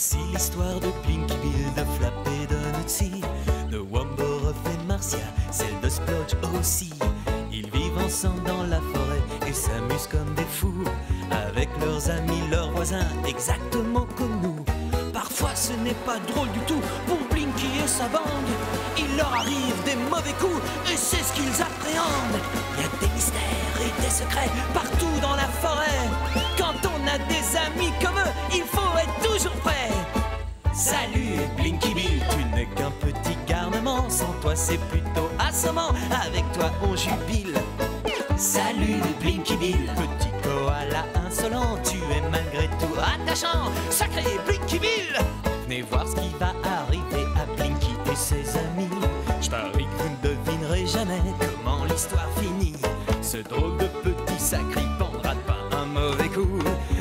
Voici l'histoire de Blinky Bill, de Flap et de Nutsy, de Wombo et Marcia, celle de Splodge aussi. Ils vivent ensemble dans la forêt et s'amusent comme des fous, avec leurs amis, leurs voisins, exactement comme nous. Parfois ce n'est pas drôle du tout pour Blinky et sa bande. Il leur arrive des mauvais coups et c'est ce qu'ils appréhendent. Il y a des mystères et des secrets partout dans la forêt. Quand on a des amis comme eux, il faut être toujours prêt. Salut Blinky Bill, tu n'es qu'un petit garnement. Sans toi c'est plutôt assommant, avec toi on jubile. Salut Blinky Bill, petit koala insolent, tu es malgré tout attachant. Sacré Blinky Bill, venez voir ce qui va arriver à Blinky et ses amis. Je parie que vous ne devinerez jamais comment l'histoire finit. Ce drôle de petit sacripant ne rate pas un mauvais coup,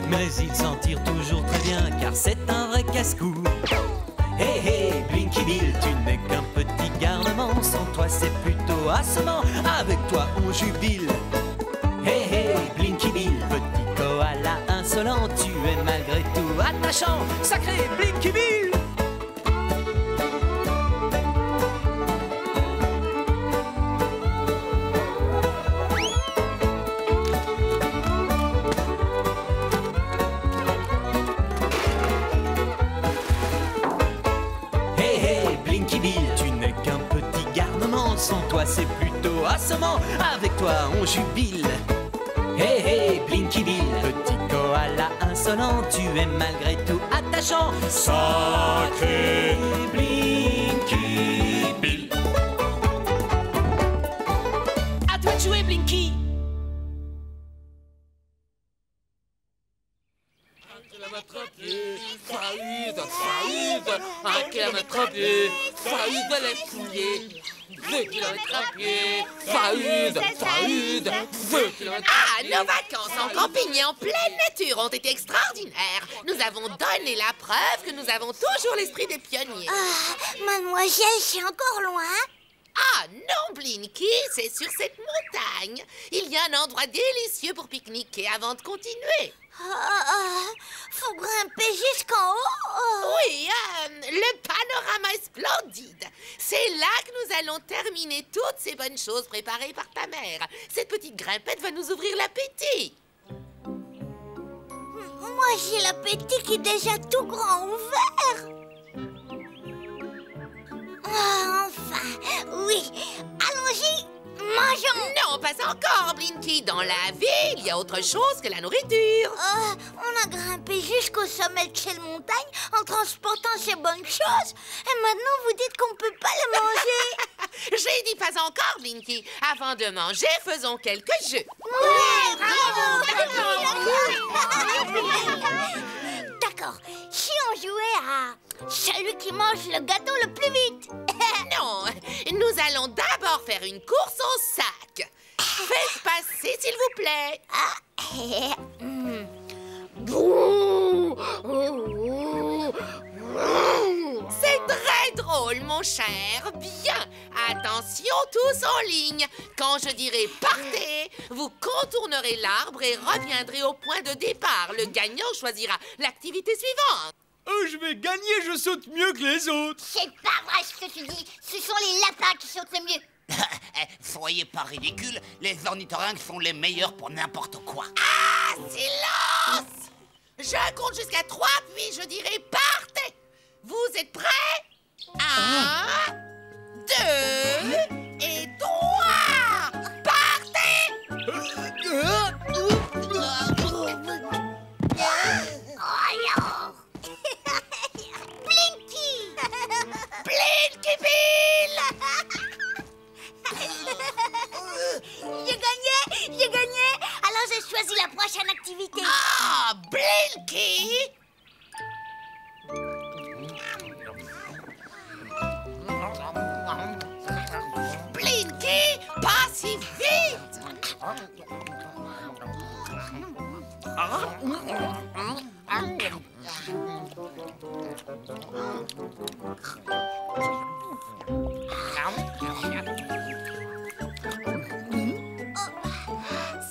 mais il s'en tire toujours très bien car c'est un vrai casse-cou. Hey hey Blinky Bill, tu n'es qu'un petit garnement. Sans toi c'est plutôt assommant, avec toi on jubile. Hey hey Blinky Bill, petit koala insolent, tu es malgré tout attachant. Sacré Blinky Bill. Tu n'es qu'un petit garnement, sans toi c'est plutôt assommant, avec toi on jubile. Hey hey Blinky Bill, petit koala insolent, tu es malgré tout attachant. Sacré Blinky Bill. À toi de jouer Blinky. Un kilomètre à pied, Faïd les fouiller. 2 kilomètres à pied, Faïd, 2 kilomètres à pied. Nos vacances en camping et en pleine nature ont été extraordinaires. Nous avons donné la preuve que nous avons toujours l'esprit des pionniers. Ah, mademoiselle, c'est encore loin. Ah non, Blinky, c'est sur cette montagne. Il y a un endroit délicieux pour pique-niquer avant de continuer. Faut grimper jusqu'en haut. Oui, le panorama est splendide. C'est là que nous allons terminer toutes ces bonnes choses préparées par ta mère. Cette petite grimpette va nous ouvrir l'appétit. Moi, j'ai l'appétit qui est déjà tout grand ouvert. Enfin, oui. Allons-y, mangeons. Non, pas encore, Blinky. Dans la vie, il y a autre chose que la nourriture. On a grimpé jusqu'au sommet de cette montagne en transportant ces bonnes choses. Et maintenant, vous dites qu'on ne peut pas les manger. J'ai dit pas encore, Blinky. Avant de manger, faisons quelques jeux. Oui, bravo. D'accord. Si on jouait à celui qui mange le gâteau le plus vite. Non, nous allons d'abord faire une course au sac. Faites passer, s'il vous plaît. C'est très drôle, mon cher. Bien. Attention, tous en ligne. Quand je dirai partez, vous contournerez l'arbre et reviendrez au point de départ. Le gagnant choisira l'activité suivante. Oh, je vais gagner, je saute mieux que les autres. C'est pas vrai ce que tu dis. Ce sont les lapins qui sautent le mieux. Soyez pas ridicules, les ornithorynques sont les meilleurs pour n'importe quoi. Ah, silence! Je compte jusqu'à 3, puis je dirai partez. Vous êtes prêts? 1, 2 et 3. Partez! Blinky! Blinky Bill! J'ai gagné. Alors j'ai choisi la prochaine activité. Ah, Blinky! Blinky, pas si vite!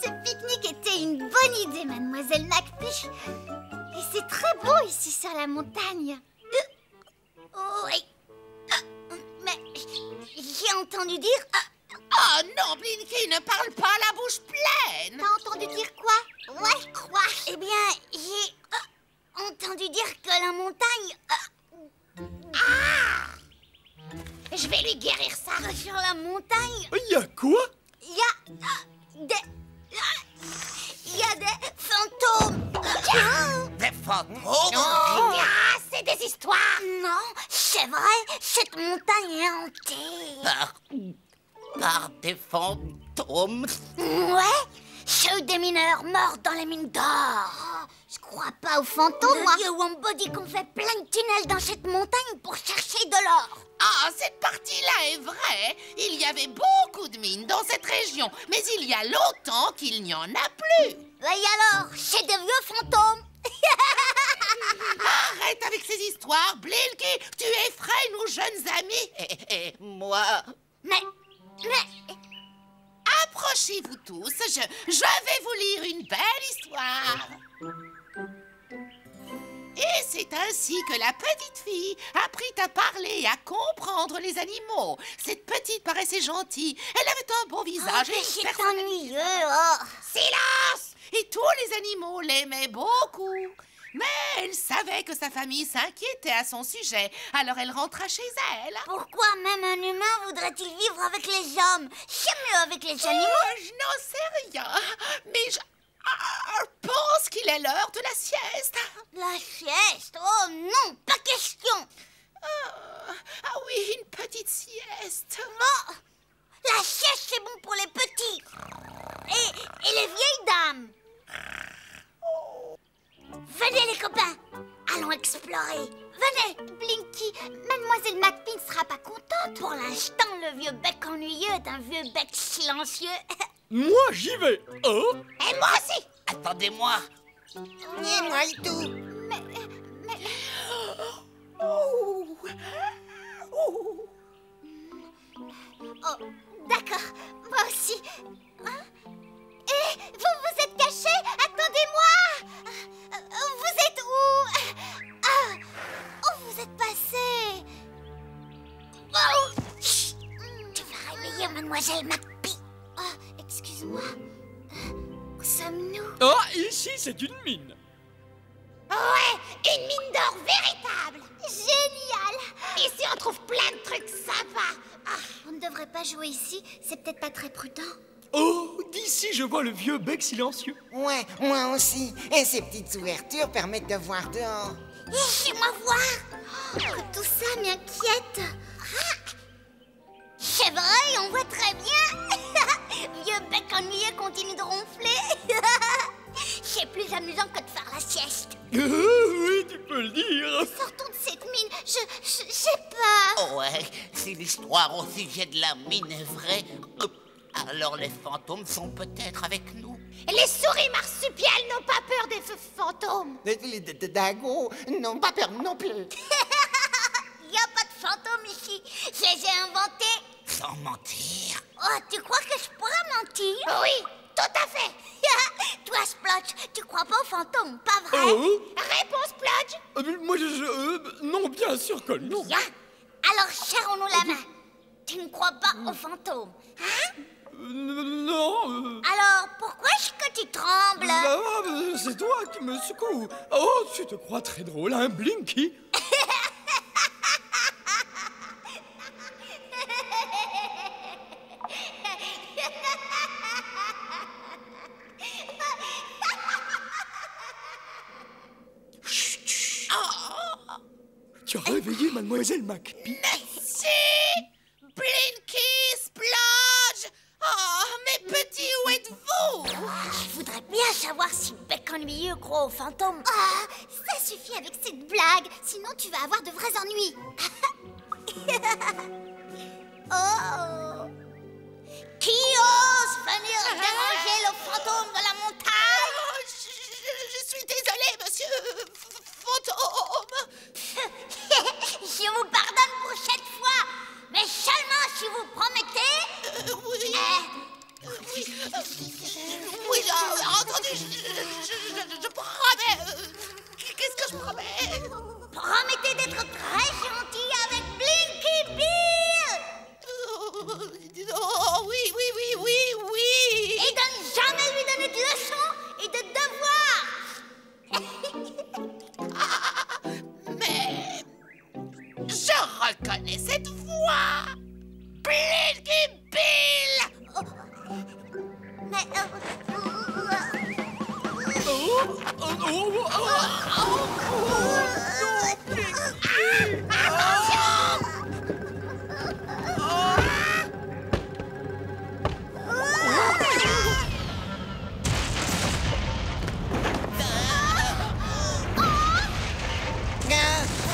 Ce pique-nique était une bonne idée, mademoiselle McFish. Et c'est très beau ici sur la montagne. Oui. Mais j'ai entendu dire... Oh non, Blinky, ne parle pas la bouche pleine. T'as entendu dire quoi? Ouais, quoi? Eh bien, j'ai entendu dire que la montagne... Je vais lui guérir ça. Sur la montagne, Il y a quoi? il y a des fantômes. Des fantômes? Ah, c'est des histoires. Non, c'est vrai, cette montagne est hantée. Par des fantômes? Ouais, ceux des mineurs morts dans les mines d'or. Je crois pas aux fantômes, moi. Le vieux Wombo dit qu'on fait plein de tunnels dans cette montagne pour chercher de l'or. Ah, cette partie-là est vraie. Il y avait beaucoup de mines dans cette région, mais il y a longtemps qu'il n'y en a plus. Et alors, c'est des vieux fantômes. Arrête avec ces histoires, Blinky. Tu effraies nos jeunes amis. Et moi? Mais... Approchez-vous tous. Je vais vous lire une belle histoire. Et c'est ainsi que la petite fille apprit à parler et à comprendre les animaux. Cette petite paraissait gentille. Elle avait un beau visage et une c'est personnalité. ennuyeux. Oh. Silence! Et tous les animaux l'aimaient beaucoup. Mais elle savait que sa famille s'inquiétait à son sujet, alors elle rentra chez elle. Pourquoi même un humain voudrait-il vivre avec les hommes? C'est mieux avec les animaux. Je n'en sais rien, mais je pense qu'il est l'heure de la sieste. La sieste? Oh non, pas question. Ah oui, une petite sieste. Non, la sieste c'est bon pour les petits. Et les vieilles dames. Venez les copains, allons explorer. Venez. Blinky, Mademoiselle McPie ne sera pas contente. Pour l'instant, le vieux bec ennuyeux est un vieux bec silencieux. Moi, j'y vais. Oh, Et moi aussi. Attendez-moi. Et moi et tout. Oh, d'accord, moi aussi. Hein? Et vous êtes caché? Attendez-moi. Vous êtes où? Où vous êtes passé? Oh, chut. Tu vas réveiller Mademoiselle McPie. Oh, excuse-moi. Où sommes-nous? oh, ici, c'est une mine. Ouais, une mine d'or véritable. Génial. Ici, on trouve plein de trucs sympas. On ne devrait pas jouer ici, c'est peut-être pas très prudent. Oh, d'ici, je vois le vieux bec silencieux. Ouais, moi aussi. Et ces petites ouvertures permettent de voir dehors. Laissez-moi voir. Tout ça m'inquiète. C'est vrai, on voit très bien. Vieux bec ennuyeux continue de ronfler. C'est plus amusant que de faire la sieste. Oui, tu peux le dire. Sortons de cette mine, j'ai peur. Ouais, si l'histoire au sujet de la mine est vraie, alors les fantômes sont peut-être avec nous. Les souris marsupiales n'ont pas peur des fantômes. Les dagos n'ont pas peur non plus. Il n'y a pas de fantômes ici. Je les ai inventés. Sans mentir. Oh, tu crois que je pourrais mentir? Oui, tout à fait. Toi, Splotch, tu crois pas aux fantômes, pas vrai? Oh, Réponse, Plodge. moi, non, bien sûr que non. Bien. Alors, serrons-nous la main. Tu ne crois pas aux fantômes, hein? Non, Alors, pourquoi est-ce que tu trembles? c'est toi qui me secoues. Oh, tu te crois très drôle, hein, Blinky? Tu as réveillé Mademoiselle McPie. Si, Blinky, Splodge. Oh, mes petits, où êtes-vous? Je voudrais bien savoir si Bec ennuyeux croit aux fantômes. Ah, ça suffit avec cette blague, sinon tu vas avoir de vrais ennuis. Oh! Qui ose venir déranger le fantôme de la montagne? Oh, je suis désolée, monsieur fantôme. Je vous pardonne pour cette fois, mais seulement si vous promettez... Oui. Oui, entendu, je promets. Qu'est-ce que je promets? Promettez d'être très gentil reconnais cette voix. Blinky Bill. Mais... Au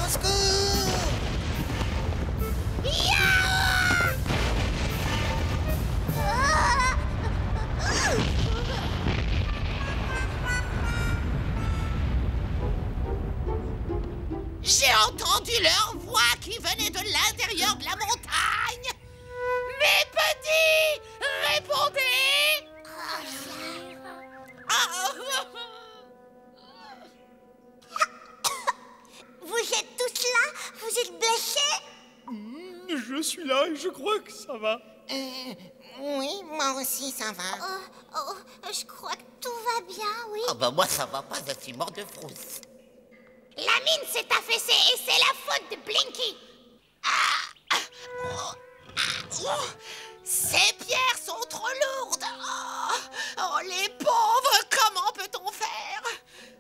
secours! J'ai entendu leur voix qui venait de l'intérieur de la montagne. Mes petits, répondez. Vous êtes tous là? Vous êtes blessés? Je suis là et je crois que ça va. Oui, moi aussi, ça va. Je crois que tout va bien, oui. Ah bah moi ça va pas, je suis mort de frousse. La mine s'est affaissée et c'est la faute de Blinky. Ces pierres sont trop lourdes. Oh, les pauvres, comment peut-on faire?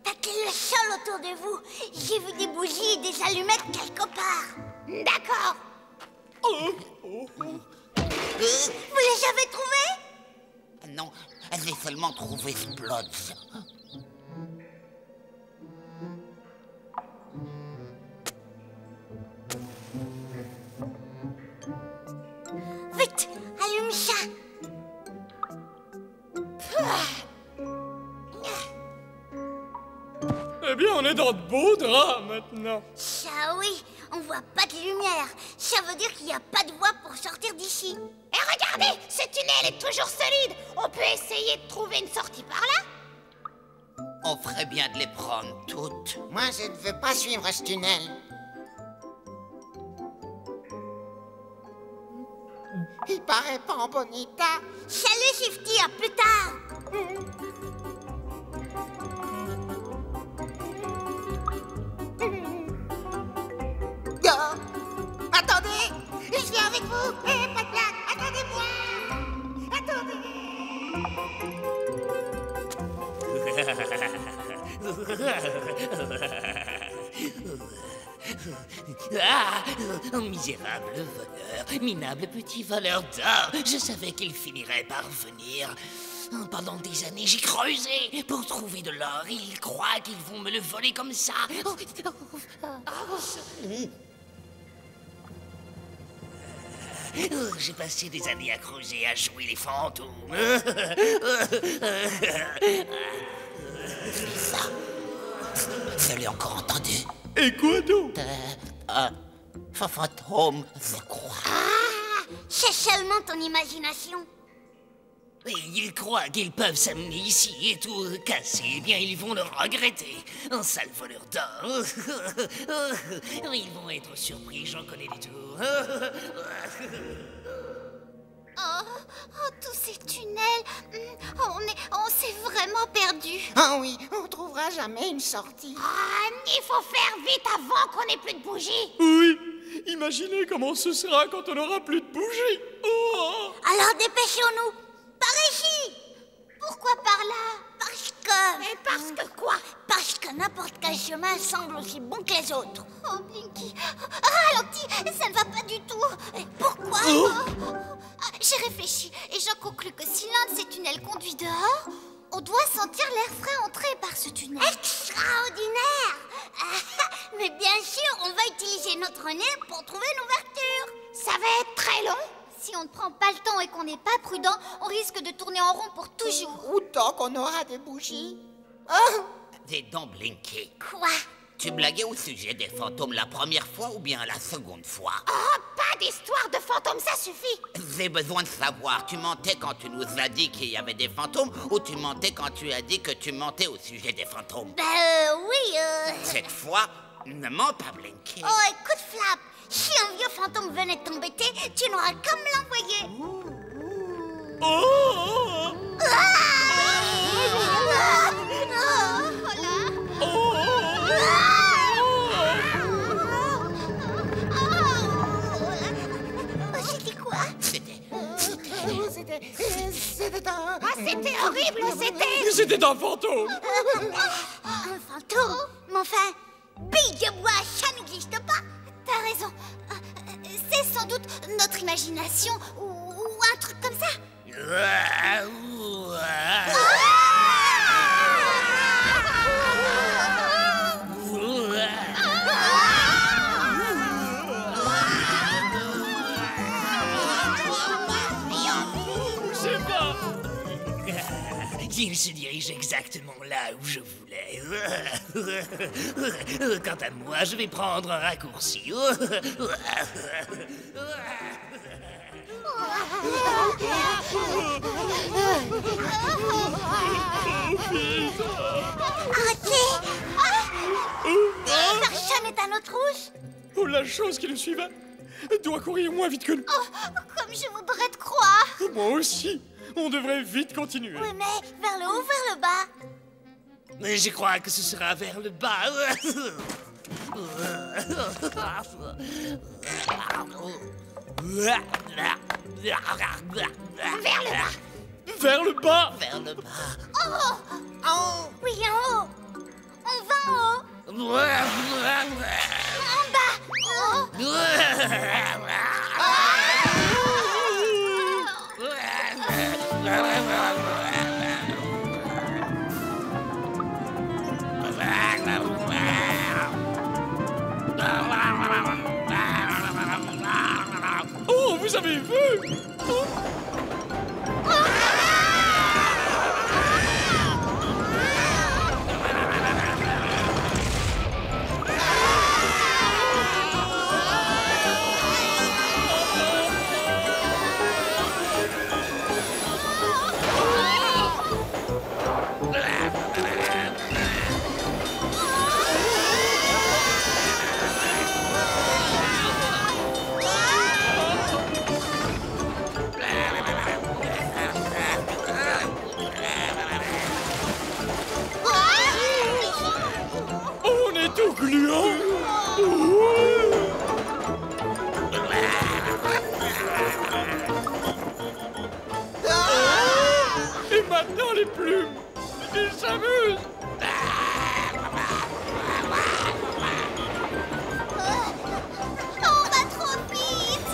Tâtez le sol autour de vous. J'ai vu des bougies et des allumettes quelque part. D'accord. Vous les avez trouvées? Non, j'ai seulement trouvé Splodge. Vite, allume ça. Eh bien, on est dans de beaux draps maintenant. Ça oui, on voit pas de lumière. Ça veut dire qu'il n'y a pas de voie pour sortir d'ici. Et regardez, ce tunnel est toujours solide. On peut essayer de trouver une sortie par là. On ferait bien de les prendre toutes. Moi, je ne veux pas suivre ce tunnel. Il paraît pas en bon état. Salut Shifty, à plus tard. Oh, attendez, je viens avec vous. Pas de blague, attendez-moi. Misérable voleur, minable petit voleur d'or, je savais qu'il finirait par venir. Pendant des années, j'ai creusé pour trouver de l'or. Ils croient qu'ils vont me le voler comme ça. J'ai passé des années à creuser, à jouer les fantômes. Je l'ai encore entendu. Et quoi donc? Fantôme, je crois. C'est seulement ton imagination. Et ils croient qu'ils peuvent s'amener ici et tout casser. Eh bien, ils vont le regretter. Un sale voleur d'or. Ils vont être surpris, j'en connais des tours. Tous ces tunnels. On s'est vraiment perdu. Ah oui, on trouvera jamais une sortie. Il faut faire vite avant qu'on ait plus de bougies. Oui, imaginez comment ce sera quand on n'aura plus de bougies. Oh. Alors dépêchons-nous. Par ici. Pourquoi par là? Parce que... Mais parce que quoi? Parce que n'importe quel chemin semble aussi bon que les autres. Oh, Blinky, ralentis, ça ne va pas du tout. Pourquoi? J'ai réfléchi et j'en conclus que si l'un de ces tunnels conduit dehors, on doit sentir l'air frais entrer par ce tunnel. Extraordinaire. Mais bien sûr, on va utiliser notre nez pour trouver une ouverture. Ça va être très long. Si on ne prend pas le temps et qu'on n'est pas prudent, on risque de tourner en rond pour toujours. Ou tant qu'on aura des bougies. Oh, Dis donc, Blinky. Quoi? Tu blaguais au sujet des fantômes la première fois ou bien la seconde fois? Oh, pas d'histoire de fantômes, ça suffit. J'ai besoin de savoir, tu mentais quand tu nous as dit qu'il y avait des fantômes ou tu mentais quand tu as dit que tu mentais au sujet des fantômes? Oui, Cette fois, ne mens pas, Blinky. Oh, écoute, Flap, si un vieux fantôme venait t'embêter, tu n'auras qu'à me l'envoyer. horrible c'était. Mais c'était un fantôme. Un fantôme? Mais enfin, Bille de bois, ça n'existe pas. T'as raison. C'est sans doute notre imagination ou un truc comme ça. Il se dirige exactement là où je voulais. Quant à moi, je vais prendre un raccourci. Arrêtez! Marchand est à notre trousse. Oh, la chose qui le suivait doit courir moins vite que nous. Oh, comme je voudrais te croire. Moi aussi. On devrait vite continuer. Oui, mais vers le haut, vers le bas. Mais je crois que ce sera vers le bas. Vers le bas. Vers le bas. Oh! Oh! Oui, en haut. On va en haut. En bas. Oh! Oh, vous avez vu? Oh. On est tout gluant. Et maintenant les plumes. Ils s'amusent. On va trop vite.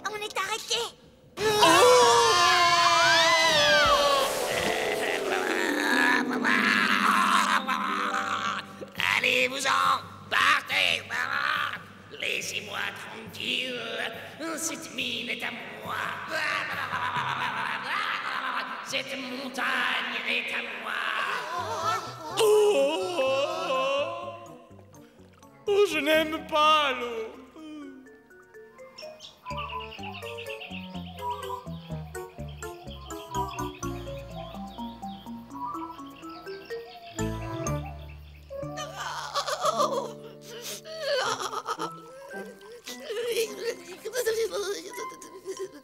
On est arrêté. Allez-vous-en, partez. Laissez-moi tranquille. Cette mine est à moi. Cette montagne est à moi. Oh, je n'aime pas l'eau.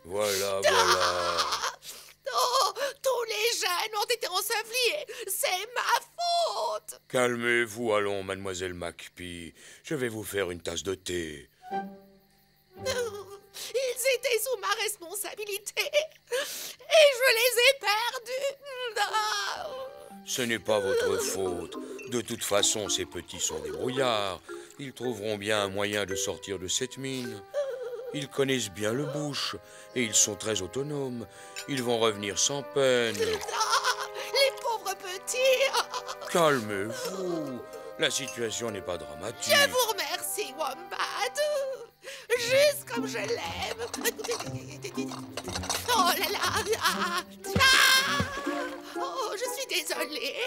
Voilà. Oh, tous les jeunes ont été ensevelis. C'est ma faute. Calmez-vous, allons, mademoiselle McPee. Je vais vous faire une tasse de thé. Ils étaient sous ma responsabilité et je les ai perdus. Ce n'est pas votre faute. De toute façon, ces petits sont des brouillards. Ils trouveront bien un moyen de sortir de cette mine. Ils connaissent bien le bush et ils sont très autonomes. Ils vont revenir sans peine. Les pauvres petits. Calmez-vous. La situation n'est pas dramatique. Je vous remercie, Wombat. Juste comme je l'aime. Oh là là. Oh, je suis désolée.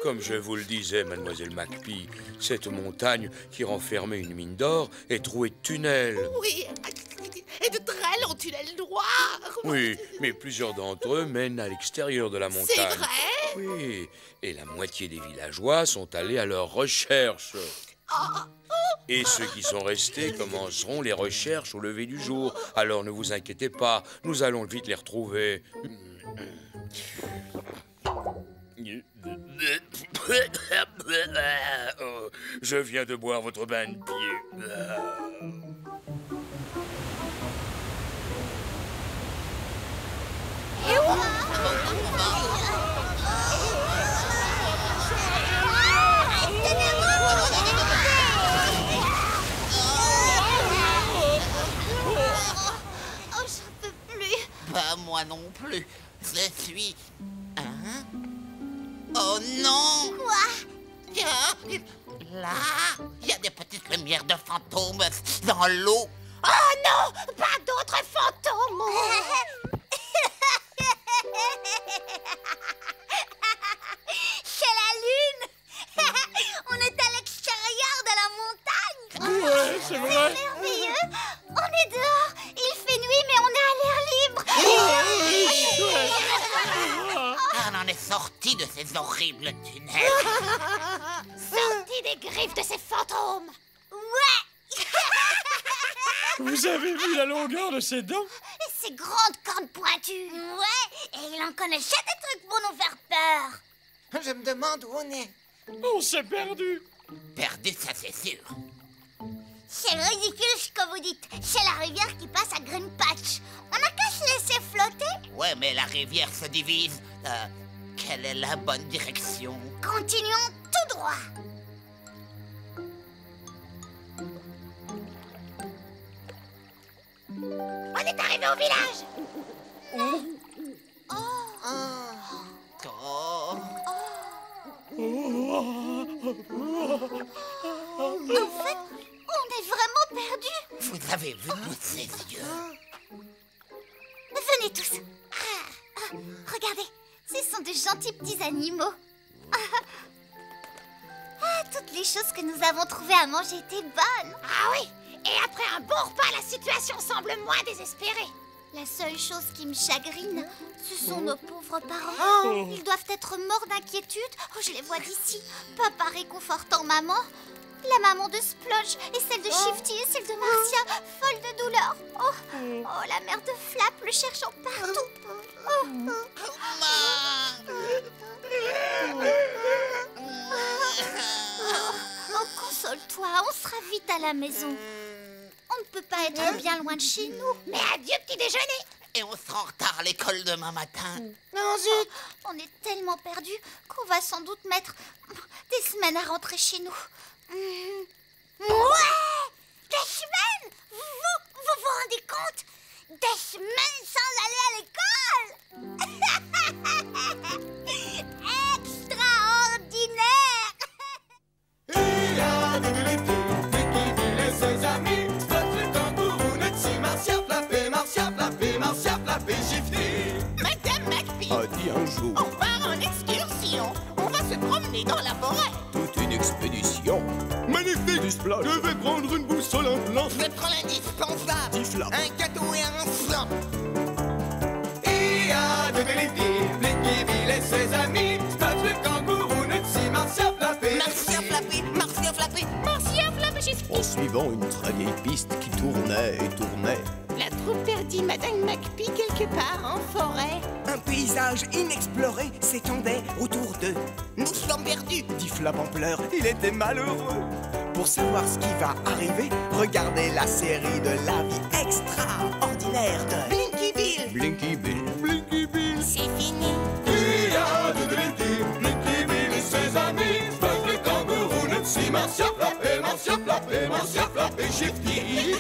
Comme je vous le disais, mademoiselle McPee, cette montagne qui renfermait une mine d'or est trouée de tunnels. Oui, et de très longs tunnels noirs. Oui, mais plusieurs d'entre eux mènent à l'extérieur de la montagne. C'est vrai? Oui, et la moitié des villageois sont allés à leur recherche. Et ceux qui sont restés commenceront les recherches au lever du jour. Alors ne vous inquiétez pas, nous allons vite les retrouver. Oh, je viens de boire votre bain de pied. Oh, j'en peux plus. Pas moi non plus. Je suis... Hein? Oh non! Quoi? Là, il y a des petites lumières de fantômes dans l'eau. Oh non! Pas d'autres fantômes! C'est la lune! On est à l'extérieur de la montagne! Ouais, c'est vrai. Merveilleux! On est dehors, il fait nuit, mais on est à l'air libre! On en est sorti de ces horribles tunnels. Sorti des griffes de ces fantômes! Ouais! Vous avez vu la longueur de ses dents? Ces grandes cornes pointues! Ouais! Et il en connaissait des trucs pour nous faire peur! Je me demande où on est. On s'est perdu. Perdu, ça c'est sûr. C'est ridicule ce que vous dites. C'est la rivière qui passe à Green Patch. On n'a qu'à se laisser flotter. Ouais, mais la rivière se divise. Quelle est la bonne direction? Continuons tout droit. On est arrivé au village. Oh. En fait, on est vraiment perdus. Vous avez vu tous ces yeux? Venez tous. Regardez, ce sont de gentils petits animaux. Toutes les choses que nous avons trouvées à manger étaient bonnes. Ah oui, et après un bon repas, la situation semble moins désespérée. La seule chose qui me chagrine, ce sont nos pauvres parents. Ils doivent être morts d'inquiétude. Oh, je les vois d'ici. Papa réconfortant maman. La maman de Splodge et celle de Shifty et celle de Marcia, folles de douleur. Oh, la mère de Flap le cherchant partout. Oh, console-toi, on sera vite à la maison. On ne peut pas être bien loin de chez nous. Mais adieu petit déjeuner. Et on sera en retard à l'école demain matin. Non, zut. On est tellement perdus qu'on va sans doute mettre des semaines à rentrer chez nous. Ouais! Des semaines! Vous vous rendez compte? Des semaines sans aller à l'école! Extraordinaire! Il y a des Blicky Bill et ses amis. Spot le kangourou, Nutsy, Marcia Flap et Shifty. Madame McPhee, A dit un jour, on part en excursion. On va se promener dans la forêt. toute une expédition. Magnifique, Splash. Je vais prendre une boussole en blanc. Je prends l'indispensable. Tiflap. Un gâteau et un flan. Il y a de Blicky Bill et ses amis. Spot le kangourou, Nutsy, Marcia Flap et Marcia Flappé, Marcia Flappé. Marcia Flap et Shifty. En suivant une très vieille piste qui tournait et tournait. La troupe perdit Madame McPhee quelque part en forêt. Un paysage inexploré s'étendait autour d'eux. Nous sommes perdus. Dit Flap en pleurs, il était malheureux. Pour savoir ce qui va arriver, regardez la série de la vie extraordinaire de Blinky Bill. Blinky Bill. C'est fini. Il y a de Blicky Bill et ses amis. Spot le kangourou, Nutsy, Marcia Flap et Shifty.